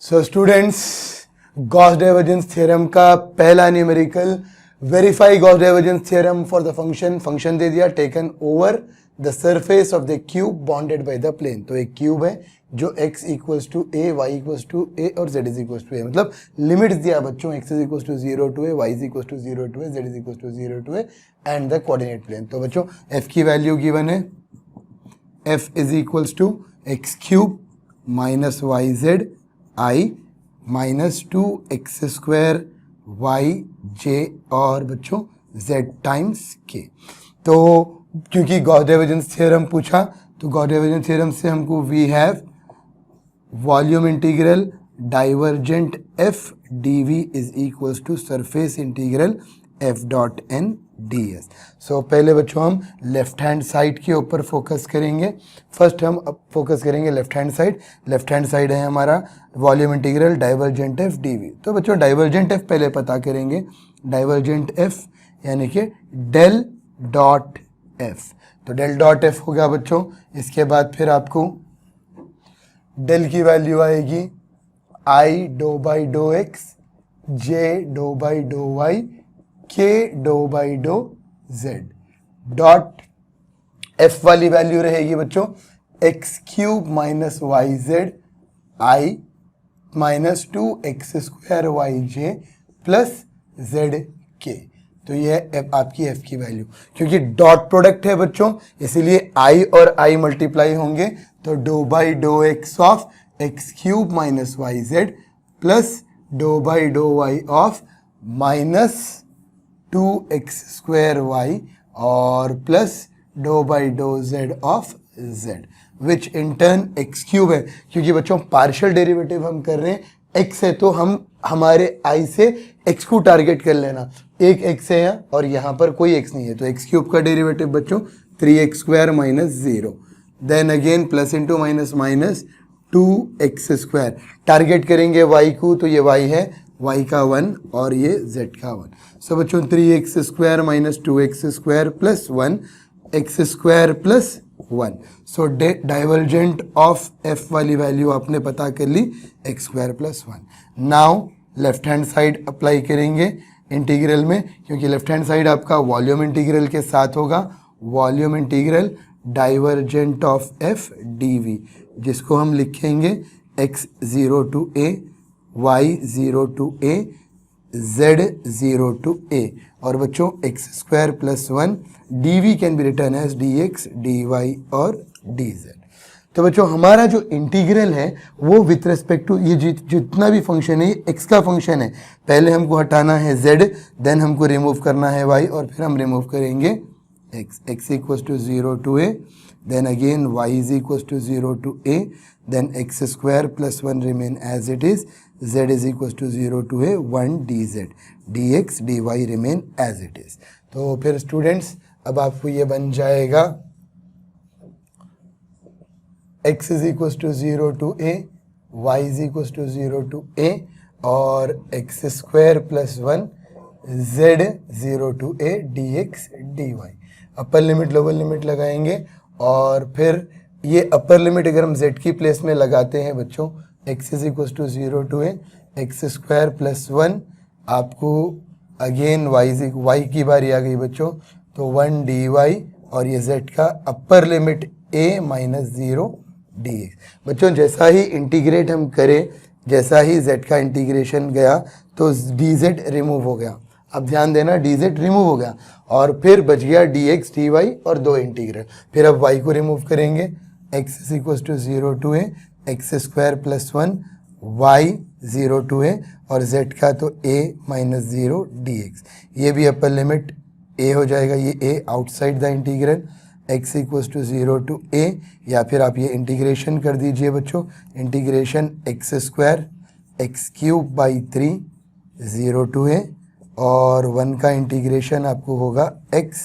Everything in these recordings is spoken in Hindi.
So students, Gauss divergence theorem का पहला numerical, verify Gauss divergence theorem for the function दे दिया taken over the surface of the cube bonded by the plane. तो एक क्यूब है जो x equals to A, y equals to a और z इज इक्वल्स टू ए, मतलब लिमिट्स दिया बच्चों, x is equals to 0 to A, y is equals to 0 to a, z is equals to 0 to A and the coordinate plane. तो बच्चों f की वैल्यू गिवन है, f is equals to x cube minus y z i minus 2x square y j और बच्चों z टाइम्स k। तो क्योंकि गॉस डाइवर्जेंस थ्योरम पूछा तो गॉस डाइवर्जेंस थ्योरम से हमको we have volume integral divergent f dv is equals to surface integral f dot n ds। So पहले बच्चों हम लेफ्ट हैंड साइड के ऊपर फोकस करेंगे। फर्स्ट हम अब फोकस करेंगे left hand side. Left hand side है हमारा volume integral divergent f dv। तो बच्चों डाइवर्जेंट f पहले पता करेंगे, डाइवर्जेंट f यानी कि डेल डॉट f। तो डेल डॉट f हो गया बच्चों। इसके बाद फिर आपको डेल की वैल्यू आएगी i डो बाई डो x, j डो बाई डो y, k डो बाई डो z। डॉट f वाली वैल्यू रहेगी बच्चों x cube minus y z i minus 2x square y j plus z k. तो ये आपकी f की वैल्यू, क्योंकि डॉट प्रोडक्ट है बच्चों इसीलिए i और i मल्टीप्लाई होंगे। तो dough by dough x of x cube minus y Z plus dough by dough Y of minus 2x square Y और plus dough by do Z of Z, which in turn x cube है। क्योंकि बच्चों पार्शियल डेरिवेटिव हम कर रहे हैं, x है तो हम हमारे i से x को टारगेट कर लेना। एक x है यहाँ और यहाँ पर कोई x नहीं है, तो एक्स क्यूब का डेरिवेटिव बच्चों 3x square minus 0, then again plus into minus minus 2x square. Target करेंगे y को, तो ये y है, y का 1 और ये z का 1। सो बच्चों 3x square minus 2x square plus 1 x square plus 1। So divergent of f वाली वैल्यू आपने पता कर ली x square plus 1। Now left hand side apply करेंगे इंटीग्रल में, क्योंकि लेफ्ट हैंड साइड आपका वॉल्यूम इंटीग्रल के साथ होगा। Volume integral divergent of f dv, जिसको हम लिखेंगे x 0 to a, y 0 to a, z 0 to a और बच्चों x square plus 1 dv can be written as dx dy और dz। तो बच्चों हमारा जो इंटीग्रल है वो विथ रिस्पेक्ट टू ये जितना भी फंक्शन है, x का फंक्शन है। पहले हमको हटाना है z, देन हमको रिमूव करना है y और फिर हम रिमूव करेंगे x equals to 0 to a, then again y is equals to 0 to a, then x square plus 1 remain as it is, z is equals to 0 to a 1 dz, dx dy remain as it is। तो फिर स्टूडेंट्स अब आपको ये बन जाएगा x is equals to 0 to a, y is equals to 0 to a और x square plus 1 z 0 to a dx dy। Upper limit lower limit लगाएंगे और फिर ये अपर लिमिट अगर हम z की प्लेस में लगाते हैं बच्चों, x is equals to 0 to a, x square plus 1, आपको अगेन y की बारी आ गई बच्चों, तो 1 dy और ये z का upper limit a minus 0 dx। बच्चों जैसा ही इंटीग्रेट हम करें, जैसा ही z का इंटीग्रेशन गया तो dz रिमूव हो गया। अब ध्यान देना dz रिमूव हो गया और फिर बच गया dx dy और दो इंटीग्रल। फिर अब y को रिमूव करेंगे, x is equals to 0 to a, x square plus 1 y 0 to a और z का तो a माइनस 0 dx। ये भी अपर लिमिट a हो जाएगा, ये a outside the integral, x equals to 0 to a, या फिर आप ये इंटीग्रेशन कर दीजिए बच्चों, integration x square x cube by 3 0 to a और 1 का इंटीग्रेशन आपको होगा x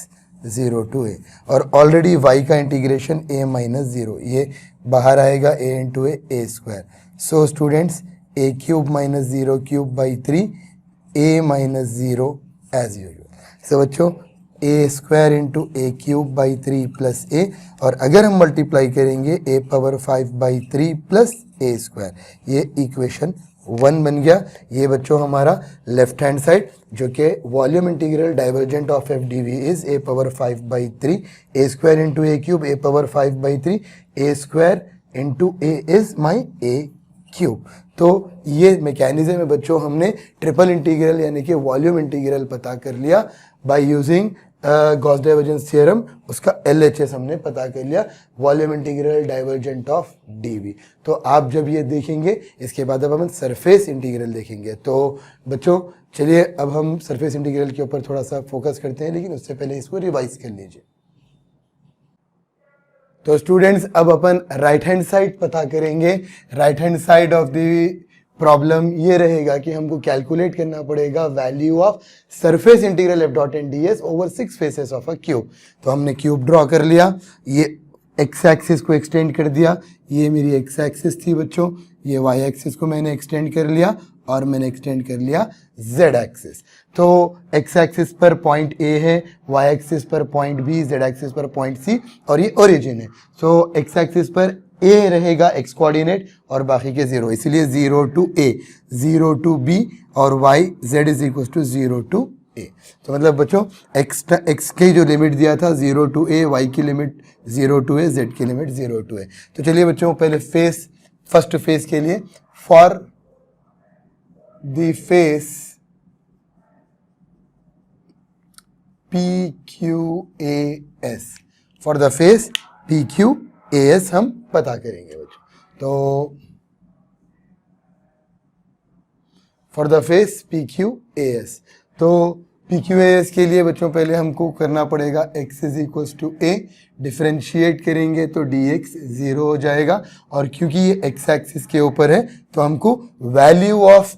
0 टू a और ऑलरेडी y का इंटीग्रेशन a माइनस 0, ये बाहर आएगा a into a square. So students a cube minus 0 cube by 3 a minus 0 as usual. सो बच्चों a square into a cube by 3 plus a और अगर हम मल्टीप्लाई करेंगे a power 5 by 3 plus a square, ये इक्वेशन 1 बन गया। ये बच्चों हमारा लेफ्ट हैंड साइड, जो कि volume integral divergent of f d v is a power 5/3 a square into a cube a power 5/3 a square into a is my a cube. तो ये मैकेनिज्म है बच्चों, हमने ट्रिपल इंटीग्रल यानी कि वॉल्यूम इंटीग्रल पता कर लिया by using Gauss divergence theorem. उसका LHS हमने पता कर लिया, volume integral divergent of d v. तो आप जब ये देखेंगे इसके बाद अब हम सरफेस इंटीग्रल देखेंगे। तो बच्चों चलिए अब हम सरफेस इंटीग्रल के ऊपर थोड़ा सा फोकस करते हैं, लेकिन उससे पहले इसको रिवाइज कर लीजिए। तो स्टूडेंट्स अब अपन राइट हैंड साइड पता करेंगे। Right hand side of the problem ये रहेगा कि हमको कैलकुलेट करना पड़ेगा value of surface integral f dot n d s over 6 faces of a cube. तो हमने क्यूब ड्रॉ कर लिया, ये एक्स एक्सिस को एक्सटेंड कर दिया, ये मेरी एक्स एक्सिस थी बच्चों, ये वाई एक्सिस को मैंने एक्सटेंड कर लिया और मैंने एक्सटेंड कर लिया जेड एक्सिस। तो एक्स एक्सिस पर पॉइंट ए है, वाई एक्सिस पर पॉइंट बी, जेड एक्सिस पर पॉइंट सी और ये ओरिजिन है। सो एक्स एक्सिस पर ए रहेगा एक्स कोऑर्डिनेट और बाकी के 0, इसलिए 0 टू ए, 0 टू बी और y z is equal to 0 to a. तो मतलब बच्चों एक्स की जो लिमिट दिया था 0 टू ए, वाई की लिमिट 0 टू ए, जेड की लिमिट 0 टू ए। तो चलिए बच्चों पहले फेस, फर्स्ट फेस के लिए for the face PQAS, for the face PQAS हम पता करेंगे बच्चों। तो फॉर द फेस PQAS, तो PQAS के लिए बच्चों पहले हमको करना पड़ेगा x is equals to a, differentiate करेंगे तो dx 0 हो जाएगा और क्योंकि ये x एक्सिस के ऊपर है तो हमको value of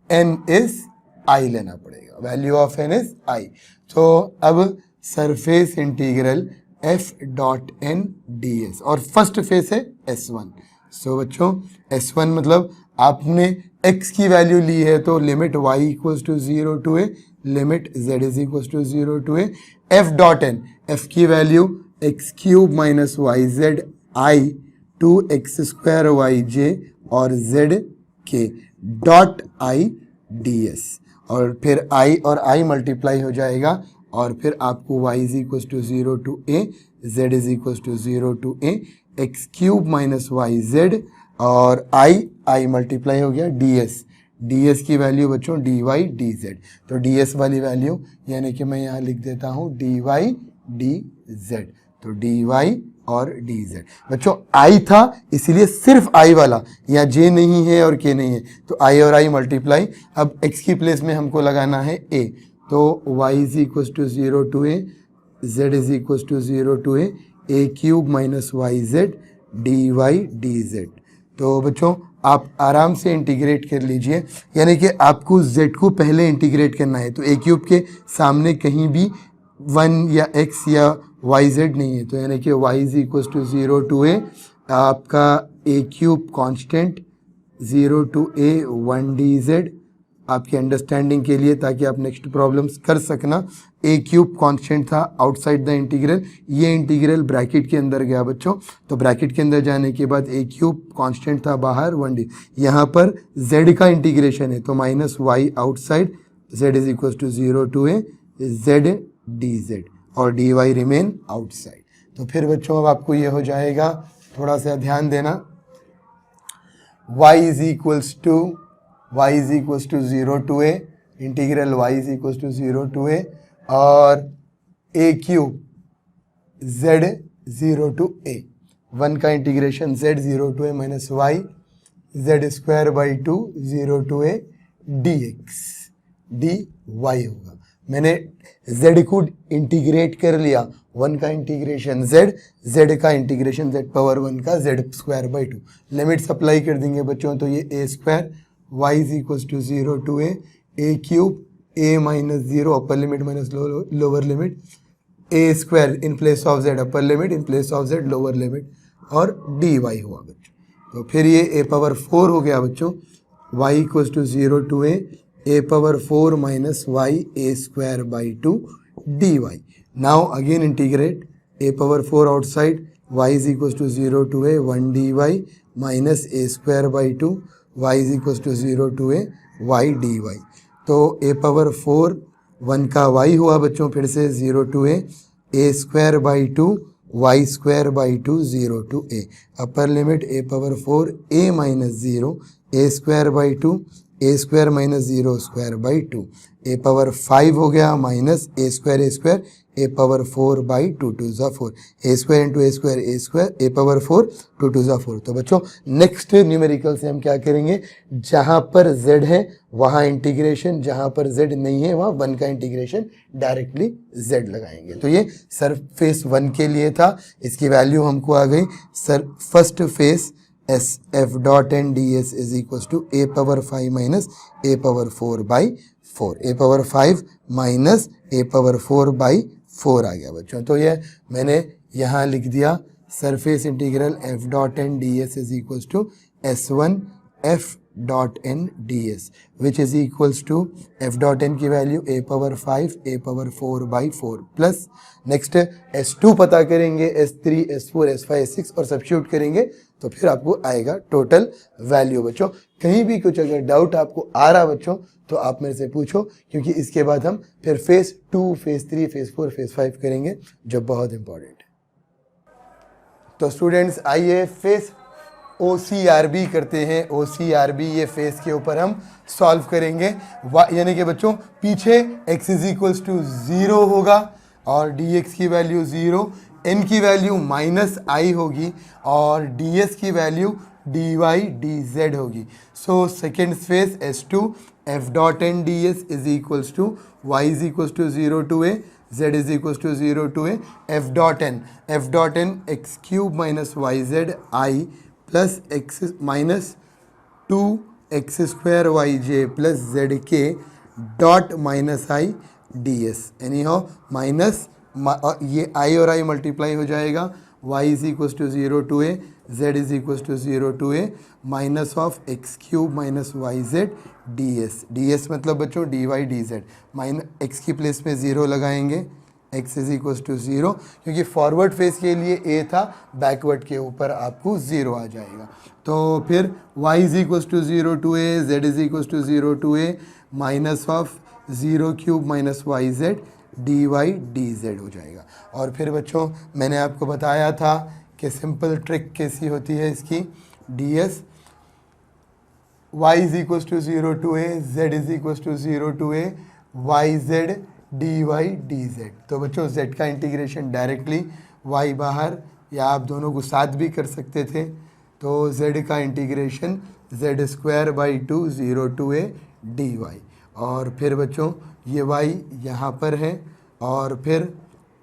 n is i लेना पड़ेगा, value of n is i। तो अब surface integral f dot n d s और फर्स्ट फेस है S1। सो बच्चों S1 मतलब आपने x की वैल्यू ली है तो limit y equals to 0 to a, limit z is equals to 0 to a. f dot n, f की value x cube minus y z i two x square y j और z के डॉट आई डी एस और फिर i और i मल्टीप्लाई हो जाएगा और फिर आपको y is equal to 0 to a, z is equal to 0 to a, x cube minus y z और i मल्टीप्लाई हो गया ds की वैल्यू बच्चों dy dz। तो ds वाली वैल्यू यानी कि मैं यहाँ लिख देता हूँ dy dz, तो dy और dz। बच्चों i था इसीलिए सिर्फ i वाला, यहाँ j नहीं है और k नहीं है तो i और i मल्टीप्लाई। अब x की प्लेस में हमको लगाना है a, तो y is equal to 0 to a, z is equal to 0 to a cube minus y z dy dz। तो बच्चों आप आराम से इंटीग्रेट कर लीजिए, यानी कि आपको z को पहले इंटीग्रेट करना है। तो a क्यूब के सामने कहीं भी 1 या x या वाई जेड नहीं है, तो यानी कि y is equal to 0 to a, आपका a cube constant 0 to a 1 dz आपकी अंडरस्टैंडिंग के लिए, ताकि आप नेक्स्ट प्रॉब्लम्स कर सकना। a क्यूब कांस्टेंट था आउटसाइड द इंटीग्रल, ये इंटीग्रल ब्रैकेट के अंदर गया बच्चों, तो ब्रैकेट के अंदर जाने के बाद a क्यूब कांस्टेंट था बाहर 1d, यहाँ पर z का इंटीग्रेशन है तो minus y outside, z is equal to 0 to a z dz और dy रिमेन आउटसाइड। तो फिर बच्चों अब आपको ये हो जाएगा, थोड़ा सा ध्यान देना, y is equals to 0 to a, integral y is equals to 0 to a और a cube z 0 to a, 1 का integration z 0 to a minus y z square by 2 0 to a dx dy होगा। मैंने z को इंटीग्रेट कर लिया, 1 का इंटीग्रेशन z का इंटीग्रेशन z पावर 1 का z square by 2, limits apply कर देंगे बच्चों, तो ये a square y is equal to 0 to a cube a minus 0 upper limit minus lower limit, a square in place of z upper limit in place of z lower limit और dy हुआ बच्चों। तो फिर ये a पावर 4 हो गया बच्चों, y equal to 0 to a power 4 minus y a square by 2 dy। Now again integrate, a power 4 outside, y is equal to 0 to a 1 dy minus a square by 2, y is equal to 0 to a y d y. तो ए पावर 4 1 का वाई हुआ बच्चों, फिर से 0 to a square by 2 y square by 2 0 to a. Upper limit a power 4 a minus 0 a square by 2 a square minus 0 square by 2। A power 5 हो गया minus a square a power 4 by 2 to ज़ा 4 a square into a square a power 4 2 to ज़ा 4। तो बच्चों नेक्स्ट न्यूमेरिकल से हम क्या करेंगे, जहाँ पर z है वहाँ इंटीग्रेशन, जहाँ पर z नहीं है वहाँ 1 का इंटीग्रेशन डायरेक्टली z लगाएंगे। तो ये सरफेस 1 के लिए था, इसकी वैल्यू हमको आ गई sir first face s f dot n d s is equal to a power 5 minus a power 4 by 4। A power 5 minus a power 4 by 4 आ गया बच्चों। तो ये मैंने यहाँ लिख दिया surface integral f dot n d s is equal to S1 f dot n d s which is equals to f dot n की value a power 5 A power 4 by 4 plus next S2 पता करेंगे, S3 S4 S5 S6 और सब्स्टिट्यूट करेंगे तो फिर आपको आएगा टोटल वैल्यू। बच्चों कहीं भी कुछ अगर डाउट आपको आ रहा बच्चों तो आप मेरे से पूछो, क्योंकि इसके बाद हम फिर फेज 2 फेज 3 फेज 4 फेज 5 करेंगे जो बहुत इंपॉर्टेंट है। तो स्टूडेंट्स आइए फेज OCRB करते हैं। OCRB ये फेस के ऊपर हम सॉल्व करेंगे, यानी कि बच्चों पीछे x इज इक्वल्स टू 0 होगा और dx की वैल्यू 0, n की वैल्यू माइनस आई होगी और ds की वैल्यू dy dz होगी। So second face S2 f dot n ds is equals to y is equals to 0 to a z is equals to 0 to a f dot n x cube minus y z i plus x minus 2x square y j plus z k dot minus i d s. Any how minus ये आई और आई मल्टीप्लाई हो जाएगा, y is equal to 0 to a z is equal to 0 to a minus of x cube minus y z d s. D s मतलब बच्चों d y d z, minus x की प्लेस में 0 लगाएंगे, x इज इक्वल टू 0 क्योंकि फॉरवर्ड फेस के लिए a था, बैकवर्ड के ऊपर आपको 0 आ जाएगा। तो फिर y is equal to 0 to a z is equal to 0 to a minus of 0 cube minus y z d y d z हो जाएगा। और फिर बच्चों मैंने आपको बताया था कि सिंपल ट्रिक कैसी होती है इसकी, d s y is equal to 0 to a z is equal to 0 to a y z d y d z. तो बच्चों z का इंटीग्रेशन डायरेक्टली y बाहर या आप दोनों को साथ भी कर सकते थे, तो z का integration z square by 2 0 to a d y. और फिर बच्चों ये y यहाँ पर है और फिर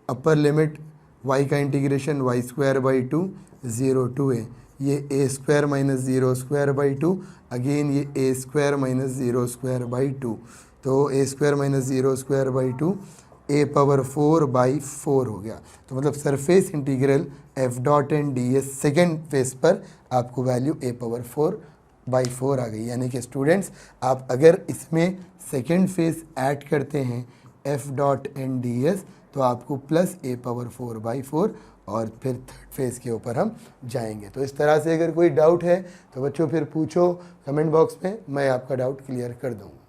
अपर लिमिट y का integration y square by 2 0 to a, ये a square minus 0 square by 2, again ये a square minus 0 square by 2, तो a square minus 0 square by 2 a power 4 by 4 हो गया। तो मतलब surface integral f dot n d s second face पर आपको वैल्यू a पावर 4 बाई 4 आ गई। यानी कि स्टूडेंट्स आप अगर इसमें सेकेंड फेस ऐड करते हैं f dot n d s तो आपको प्लस a पावर 4 बाई 4 और फिर थर्ड फेज के ऊपर हम जाएंगे। तो इस तरह से अगर कोई डाउट है तो बच्चों फिर पूछो कमेंट बॉक्स में, मैं आपका डाउट क्लियर कर दूँगा।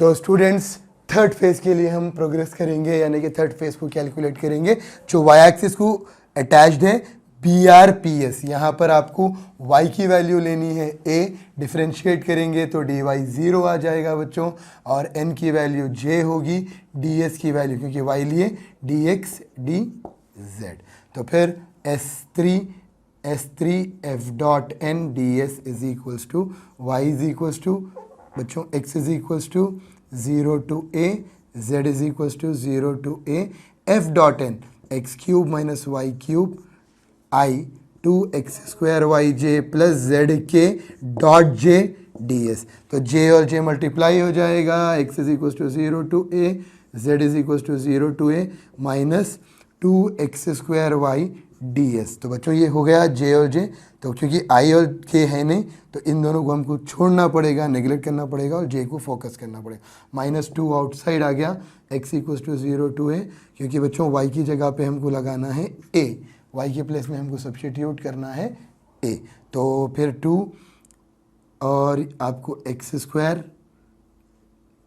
तो स्टूडेंट्स थर्ड फेज के लिए हम प्रोग्रेस करेंगे, यानी कि थर्ड फेज को कैलकुलेट करेंगे। जो वाई एक्सिस को अटैच्ड है BRPS, यहाँ पर आपको y की वैल्यू लेनी है a, डिफ्रेंशिएट करेंगे तो dy 0 आ जाएगा बच्चों, और n की वैल्यू j होगी, ds की वैल्यू क्योंकि y लिए dx dz। तो फिर S3 f dot n ds is equals to y is equals to बच्चों x is equals to 0 to a, z is equals to 0 to a, f dot n x cube minus y cube i 2x square y j plus z k dot j d s. तो j और j मल्टीप्लाई हो जाएगा, x is equal to 0 to a, z is equal to 0 to a minus 2x square y d s. तो बच्चों ये हो गया j और j, तो क्योंकि i और k है नहीं तो इन दोनों को हमको छोड़ना पड़ेगा, नेगलेक्ट करना पड़ेगा और j को फोकस करना पड़ेगा। माइनस 2 आउटसाइड आ गया, x equal to 0 to a, क्योंकि बच्चों y की जगह पे हमको लगाना है a, y के प्लेस में हमको सब्स्टिट्यूट करना है a। तो फिर 2 और आपको x square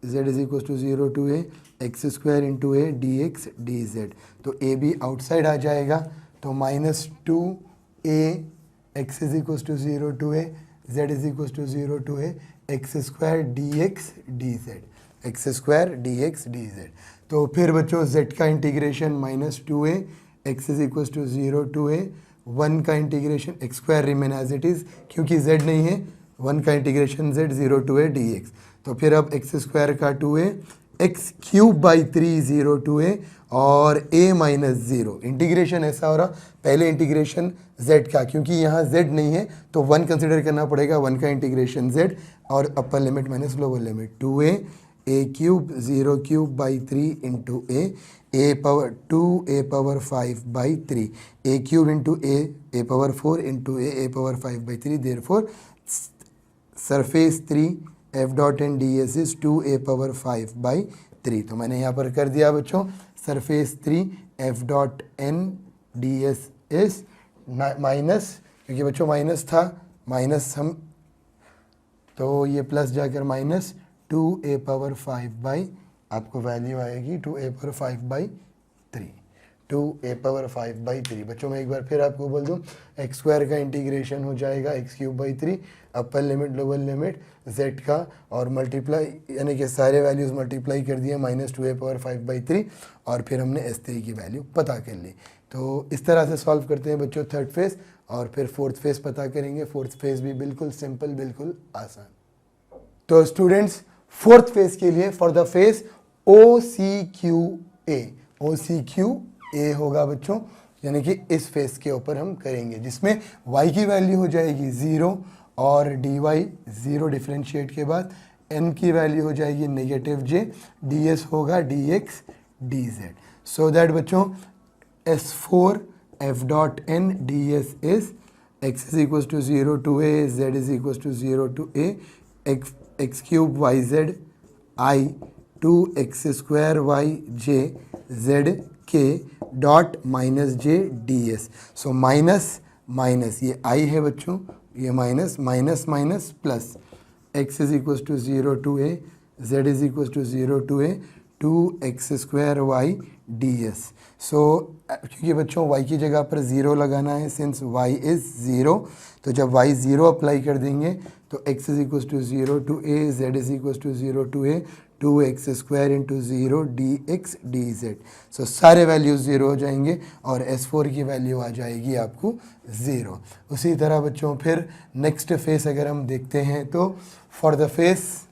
z is equal to 0 to a x square into a d x d z. तो ए बी आउटसाइड आ जाएगा, तो minus two a x is equal to 0 to a z is equal to 0 to a x square d x d z, x square d x d z. तो फिर बच्चों z का integration minus two a x is equal to 0 to a, 1 का integration x square remain as it is क्योंकि z नहीं है, 1 का integration z 0 to a d x. तो फिर अब एक्स स्क्वायर का 2a x cube by 3 0 to a और a माइनस 0। इंटीग्रेशन ऐसा हो रहा, पहले इंटीग्रेशन z का, क्योंकि यहाँ z नहीं है तो 1 कंसिडर करना पड़ेगा, 1 का इंटीग्रेशन z और upper limit minus lower limit 2a a cube 0 cube by 3 into a power 2 a power 5 by 3 a cube into a power 4 into a power 5 by 3। Therefore surface 3 f dot n d s is 2a power 5 by 3। तो मैंने यहाँ पर कर दिया बच्चों surface 3 f dot n d s is minus, क्योंकि बच्चों माइनस था, माइनस हम तो ये प्लस जाकर माइनस 2a पावर 5 बाई, आपको वैल्यू आएगी 2a power 5 by 3, 2a power 5 by 3। बच्चों मैं एक बार फिर आपको बोल दूँ, एक्स स्क्वायर का इंटीग्रेशन हो जाएगा x cube by 3, upper limit lower limit z का और मल्टीप्लाई, यानी कि सारे वैल्यूज़ मल्टीप्लाई कर दिए माइनस 2a पावर 5 बाई 3 और फिर हमने s3 की वैल्यू पता कर ली। तो इस तरह से सॉल्व करते हैं बच्चों थर्ड फेज़, और फिर फोर्थ फेज़ पता करेंगे। फोर्थ फेज़ भी बिल्कुल सिंपल, बिल्कुल आसान। तो स्टूडेंट्स फोर्थ फेज़ के लिए for the phase OCQA, OCQA होगा बच्चों, यानी कि इस फेज़ के ऊपर हम करेंगे, जिसमें y की वैल्यू हो जाएगी 0 और dy 0 डिफ्रेंशिएट के बाद n की वैल्यू हो जाएगी नेगेटिव j, ds होगा dx dz। सो दैट बच्चों S4 f dot n ds is x is equal to 0 to a, z is equal to 0 to a, x cube y z i 2x square y j z k dot minus j ds। So minus minus ये i है बच्चों, ये minus minus minus plus, x is equal to 0 to a, z is equal to 0 to a, 2x square y ds। So क्योंकि बच्चों y की जगह पर 0 लगाना है, सिंस y इज़ 0, तो जब y 0 अप्लाई कर देंगे तो x is equal to 0 to a, z is equal to 0 to a, 2x square into 0 dx dz। So सारे वैल्यूज 0 हो जाएंगे और S4 की वैल्यू आ जाएगी आपको 0। उसी तरह बच्चों फिर नेक्स्ट फेस अगर हम देखते हैं तो for the face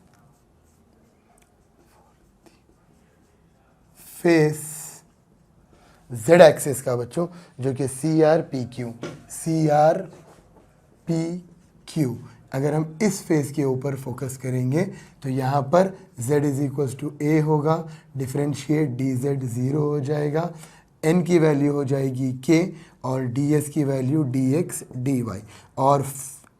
z axis का बच्चों, जो कि CRPQ, अगर हम इस फेस के ऊपर फोकस करेंगे तो यहाँ पर z is equal to a होगा, डिफ्रेंशिएट dz 0 हो जाएगा, n की वैल्यू हो जाएगी k और ds की वैल्यू dx dy और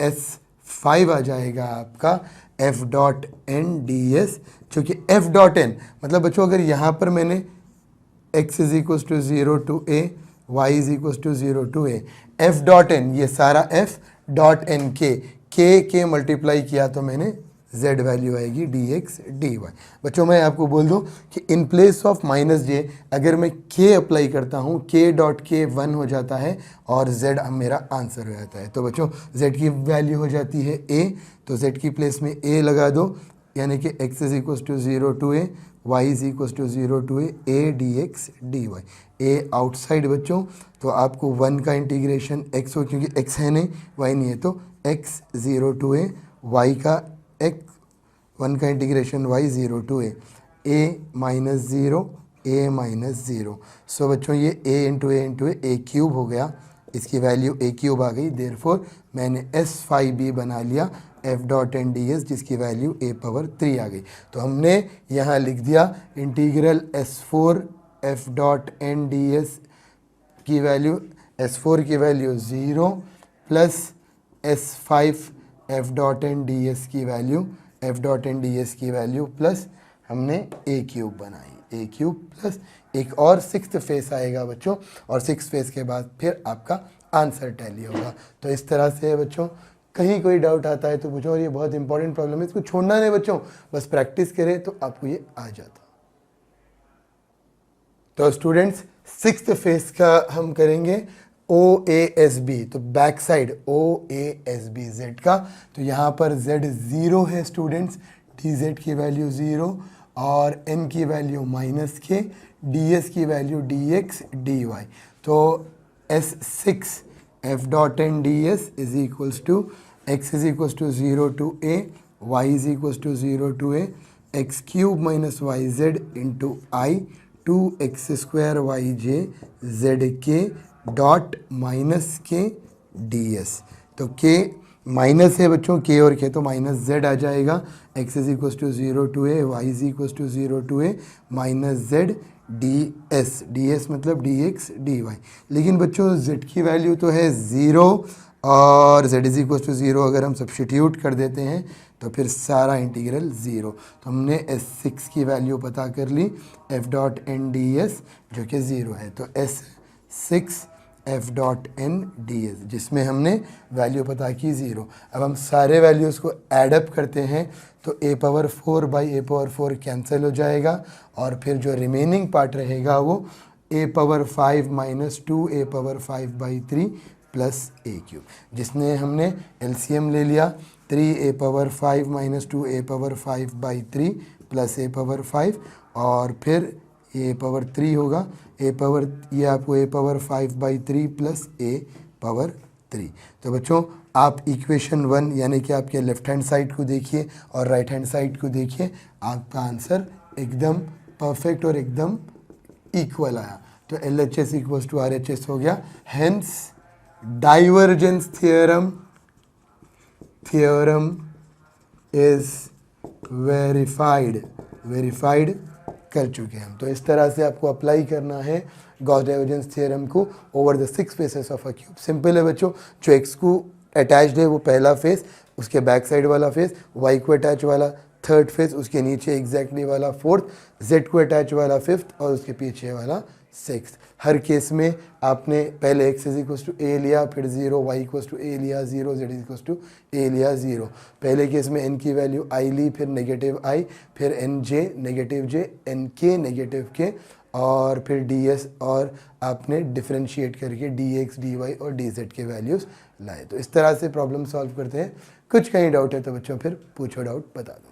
S5 आ जाएगा आपका f डॉट n ds, जो कि f डॉट n मतलब बच्चों अगर यहाँ पर मैंने x is equal to 0 to a, y is equal to 0 to a, f dot n ये सारा f dot n k multiply किया तो मैंने z वैल्यू आएगी dx dy। बच्चों मैं आपको बोल दूं कि in place of minus j अगर मैं k अप्लाई करता हूं, k डॉट k 1 हो जाता है और z मेरा आंसर हो जाता है। तो बच्चों z की वैल्यू हो जाती है a, तो z की प्लेस में a लगा दो, यानी कि x is equal to 0 to a, y is equal to 0 to a dx dy। a outside बच्चों, तो आपको 1 का इंटीग्रेशन x हो, क्योंकि x है नहीं y नहीं है, तो x 0 टू a, y का x 1 का integration y 0 to a minus 0 a minus 0। So बच्चों ये a इंटू a क्यूब हो गया, इसकी वैल्यू a क्यूब आ गई। देयरफॉर मैंने S5b बना लिया f dot n d s, जिसकी वैल्यू a पावर 3 आ गई। तो हमने यहाँ लिख दिया integral S4 f dot n d s की वैल्यू, S4 की value 0 plus S5 f dot n d s की value, f dot n d s की वैल्यू प्लस हमने a क्यूब बनाई, a क्यूब प्लस एक और सिक्स्थ फेस आएगा बच्चों, और सिक्स्थ फेस के बाद फिर आपका आंसर टैली होगा। तो इस तरह से बच्चों कहीं कोई डाउट आता है तो पूछो, और ये बहुत इंपॉर्टेंट प्रॉब्लम है, इसको छोड़ना नहीं बच्चों, बस प्रैक्टिस करें तो आपको ये आ जाता। तो स्टूडेंट्स सिक्स्थ फेस का हम करेंगे OASB, तो बैक साइड OASB Z का। तो यहाँ पर Z 0 है स्टूडेंट्स, dz की वैल्यू 0 और n की वैल्यू -k, ds की वैल्यू dx dy। तो S6 f dot n ds is equals to x is equals to 0 to a, y is equals to 0 to a, x cube minus y z into i 2x square y j z k dot minus k d s. तो के माइनस है बच्चों, के और के तो माइनस जेड आ जाएगा, x is equals to 0 to a, y is equals to 0 to a minus z d s मतलब डी एक्स डी वाई। लेकिन बच्चों z की वैल्यू तो है 0 और z इज इक्वल्स टू 0 अगर हम सब्स्टिट्यूट कर देते हैं तो फिर सारा इंटीग्रल 0। तो हमने S6 की वैल्यू पता कर ली, f dot n d s जो कि 0 है। तो S6 f dot n d s जिसमें हमने वैल्यू पता की 0। अब हम सारे वैल्यूज़ को एडअप करते हैं तो a power 4 by A power 4 cancel हो जाएगा और फिर जो रिमेनिंग पार्ट रहेगा वो a power 5 minus 2 a power 5 by 3 plus a cube, जिसने हमने LCM ले लिया 3a power 5 minus 2a power 5 by 3 plus a power 5 और फिर a पावर 3 होगा, a पावर ये आपको a power 5 by 3 plus a power 3। तो बच्चों आप इक्वेशन 1 यानी कि आपके लेफ्ट हैंड साइड को देखिए और राइट हैंड साइड को देखिए, आपका आंसर एकदम परफेक्ट और एकदम इक्वल आया। तो LHS इक्वल्स टू RHS हो गया। Hence divergence theorem is verified कर चुके हैं हम। तो इस तरह से आपको अप्लाई करना है गॉस डाइवर्जेंस थ्योरम को over the 6 faces of a cube. Simple है बच्चों, जो x को अटैच्ड है वो पहला फेस, उसके बैक साइड वाला फेस, y को अटैच वाला थर्ड फेस, उसके नीचे एग्जैक्टली वाला फोर्थ, z को अटैच वाला फिफ्थ और उसके पीछे वाला सिक्स। हर केस में आपने पहले x is equals to a लिया, फिर 0, y इक्वल्स टू a लिया 0, z इक्वल्स टू a लिया 0। पहले केस में n की वैल्यू i ली, फिर नेगेटिव i, फिर nj negative j, nk negative k और फिर ds और आपने डिफरेंशिएट करके dx dy और dz के वैल्यूज़ लाए। तो इस तरह से प्रॉब्लम सॉल्व करते हैं। कुछ कहीं डाउट है तो बच्चों फिर पूछो, डाउट बता दो।